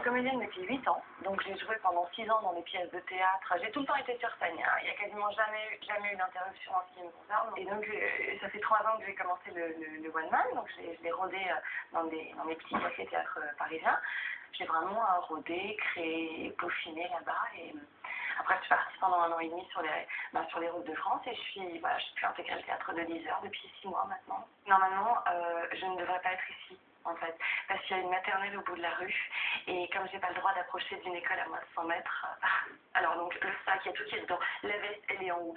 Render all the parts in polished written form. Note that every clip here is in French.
suis comédienne depuis 8 ans, donc j'ai joué pendant 6 ans dans des pièces de théâtre. J'ai tout le temps été sur scène, hein. Il n'y a quasiment jamais eu d'interruption en ce qui me concerne. Et donc ça fait 3 ans que j'ai commencé le one man, donc je l'ai rodé dans des petits cafés théâtre parisiens. J'ai vraiment rodé, créé, peaufiné là-bas. Et après, je suis partie pendant 1 an et demi sur les routes de France et j'ai pu intégrer le théâtre de 10 heures depuis 6 mois maintenant. Normalement, je ne devrais pas être ici, en fait, parce qu'il y a une maternelle au bout de la rue et comme j'ai pas le droit d'approcher d'une école à moins de 100 mètres, alors donc le sac, il y a tout qui est dedans, la veste, elle est en haut,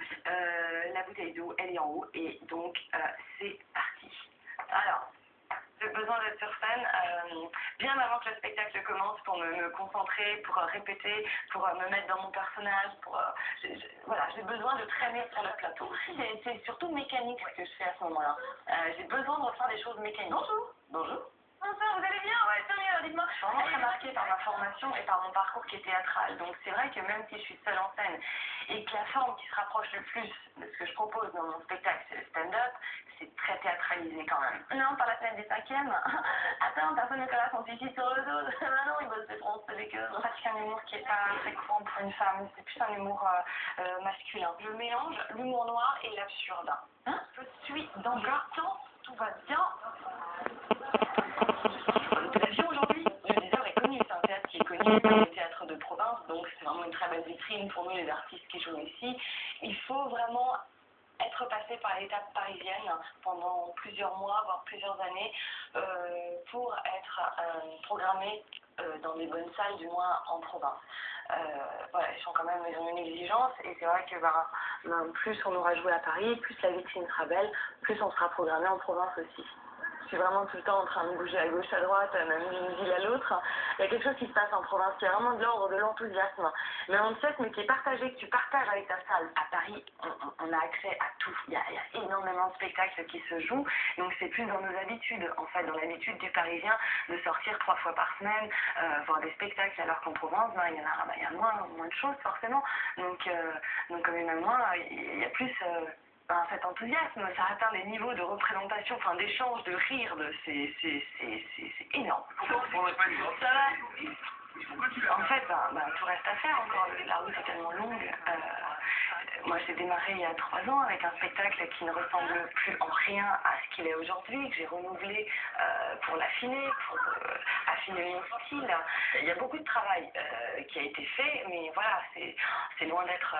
la bouteille d'eau, elle est en haut et donc c'est parti. Alors, j'ai besoin d'être sur scène bien avant que le spectacle commence pour me concentrer, pour répéter, pour me mettre dans mon personnage, voilà, j'ai besoin de traîner sur le plateau. C'est surtout mécanique ce que je fais à ce moment-là. J'ai besoin de refaire des choses mécaniques. Bonjour. Bonjour. Bonsoir, vous allez bien? Ouais, tant mieux, dites-moi. Je suis vraiment très marquée par ma formation et par mon parcours qui est théâtral. Donc c'est vrai que même si je suis seule en scène et que la forme qui se rapproche le plus de ce que je propose dans mon spectacle, c'est le stand-up, c'est très théâtralisé quand même. Non, par la fenêtre des 5e. Attends, personne ne connaît son suicide sur le dos. Ah non, il bosse des troncs avec eux. En fait, c'est un humour qui est pas très courant pour une femme. C'est plus un humour masculin. Je mélange l'humour noir et l'absurde. Hein? Je suis dans le temps, tout va bien. L'avion aujourd'hui, le 10 heures est connu. C'est un théâtre qui est connu comme le théâtre de province. Donc c'est vraiment une très belle vitrine pour nous, les artistes qui jouent ici. Il faut vraiment être passé par l'étape parisienne pendant plusieurs mois, voire plusieurs années, pour être programmé dans des bonnes salles, du moins en province. Voilà, ils sont quand même, ils ont une exigence et c'est vrai que plus on aura joué à Paris, plus la vitrine sera belle, plus on sera programmé en province aussi. Je suis vraiment tout le temps en train de bouger à gauche, à droite, même d'une ville à l'autre. Il y a quelque chose qui se passe en province qui est vraiment de l'ordre de l'enthousiasme. Mais on sait, mais qui est partagé, que tu partages avec ta salle. À Paris, on a accès à tout. Il y a énormément de spectacles qui se jouent. Donc c'est plus dans nos habitudes, en fait, dans l'habitude du Parisien de sortir 3 fois par semaine, voir des spectacles, alors qu'en province, il y a moins de choses forcément. Donc comme il y en a moins, il y a plus... cet enthousiasme, ça atteint des niveaux de représentation, d'échange, de rire, c'est énorme. Ça va. En fait, tout reste à faire encore. La route est tellement longue. Moi, j'ai démarré il y a 3 ans avec un spectacle qui ne ressemble plus en rien à ce qu'il est aujourd'hui, que j'ai renouvelé pour l'affiner, pour affiner mon style. Il y a beaucoup de travail qui a été fait, mais voilà, c'est loin d'être...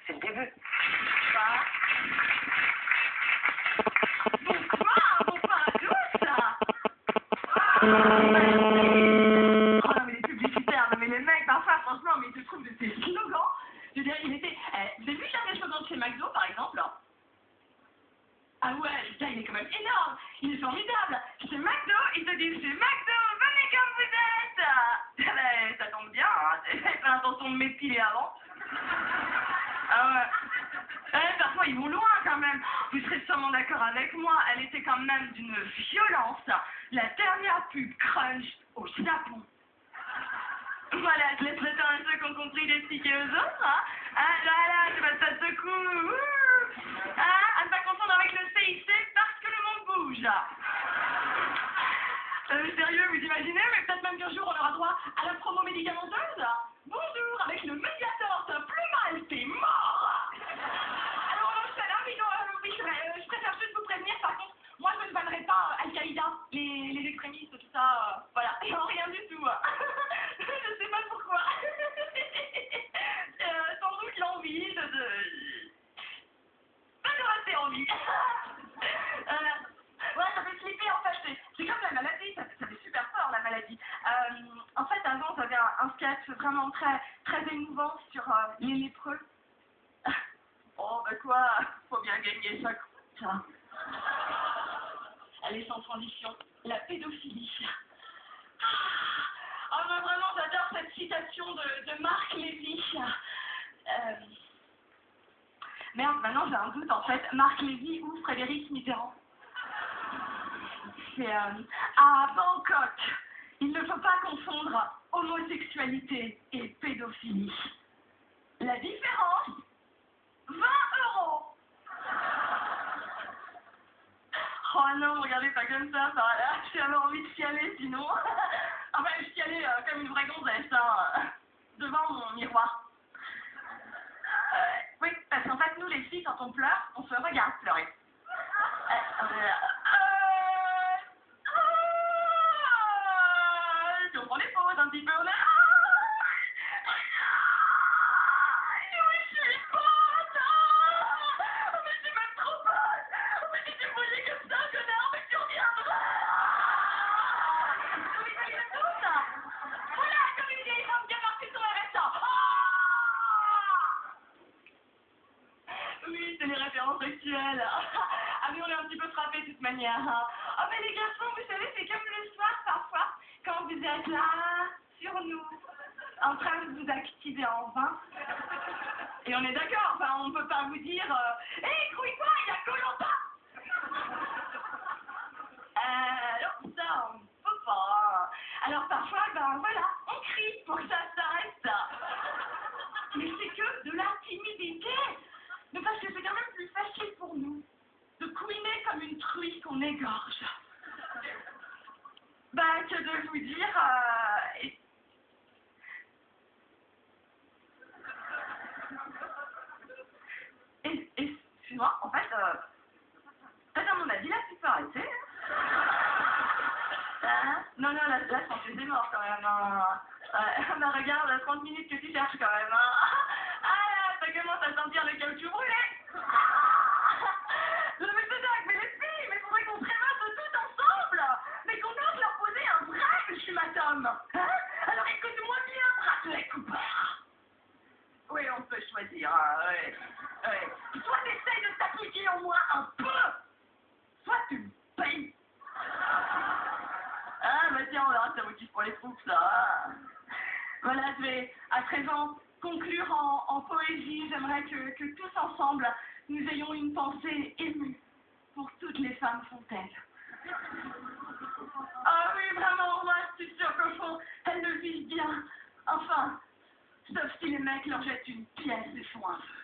c'est le début. Bonsoir à tous. Oh non mais les publicitaires, non mais les mecs parfois franchement mais je trouve de ces slogans, je veux dire vous avez vu les slogans de chez McDo par exemple? Ah ouais, le gars il est quand même énorme, il est formidable. Chez McDo, ils te disent chez McDo, venez comme vous êtes. Ben, ça tombe bien, hein, j'avais pas l'intention de m'épiler avant. Ah ouais. Parfois ils vont loin quand même. Vous serez sûrement d'accord avec moi, elle était quand même d'une violence. La dernière pub Crunch au Japon. Voilà, je laisserai faire à ceux qui ont compris d'expliquer aux autres. Hein. Là, tu vas ça secoue. À ne pas confondre avec le CIC parce que le monde bouge. Sérieux, vous imaginez? Mais peut-être même qu'un jour on aura droit à la promo médicamenteuse. Bonjour, avec le Mediator, plus mal, t'es mort. Alors on enchaîne, hein, oui, je préfère juste vous prévenir, par contre, moi je ne bannerai pas Al-Qaïda, les extrémistes, tout ça, voilà, non, rien du tout. Je sais pas pourquoi. Sans doute l'envie de rester en vie. Ouais, ça fait flipper en fait, c'est comme la maladie, ça fait super peur la maladie. En fait, avant j'avais un sketch vraiment très, très émouvant sur les lépreux. Oh, bah quoi, faut bien gagner sa croûte. Elle est sans transition, la pédophilie. Ah, mais vraiment, j'adore cette citation de Marc Lévy. Merde, maintenant j'ai un doute en fait, Marc Lévy ou Frédéric Mitterrand. C'est à Bangkok, il ne faut pas confondre homosexualité et pédophilie. La différence, 20 €. Oh non, regardez pas comme ça, par là, j'avais envie de chialer sinon. Ah ben, je chialais comme une vraie gonzesse, hein, devant mon miroir. Oui, parce qu'en fait, nous les filles, quand on pleure, on se regarde pleurer. Puis on prend des pauses un petit peu, on est... Oui, je suis bonne! Mais je suis même trop bonne! Mais si tu me voyais comme ça, connard, mais tu reviendrais! Vous les avez tous? Voilà, comme une vieille femme bien marquée sur RSA! Oui, c'est les références sexuelles. Ah mais on est un petit peu frappés de toute manière. Ah mais les garçons, vous savez, c'est comme le soir parfois, quand vous êtes là, sur nous, en train de vous activer en vain. Et on est d'accord, enfin on peut pas vous dire hé, grouille-toi, il y a Koh-Lanta. Alors ça, on peut pas. Alors parfois, ben voilà, on crie pour que ça s'arrête. Mais c'est que de la timidité. Mais parce que c'est quand même plus facile pour nous de couiner comme une truie qu'on égorge. Bah, que de vous dire... Excuse-moi, en fait, à mon avis, là, tu peux arrêter. Hein? Non, là, je pense que c'est mort quand même. Mais regarde, 30 minutes que tu cherches quand même. Ah là, ça commence à sentir le caoutchouc brûlé. Non mais c'est dingue, mais les filles, mais faudrait qu'on se rémasse toutes ensemble. Mais qu'on ose leur poser un vrai ultimatum. Hein? Alors écoute-moi bien, Bradley Cooper. Oui, on peut choisir, oui. Soit t'essayes de t'appliquer au moins un peu, soit tu me payes. Ah, bah tiens, on verra si ça motive pour les troupes, ça. Voilà, je vais à présent conclure en poésie. J'aimerais que tous ensemble, nous ayons une pensée émue pour toutes les femmes Fontaine. Ah oui, vraiment, moi, je suis sûre qu'au fond, elles le vivent bien. Enfin, sauf si les mecs leur jettent une pièce et font un feu.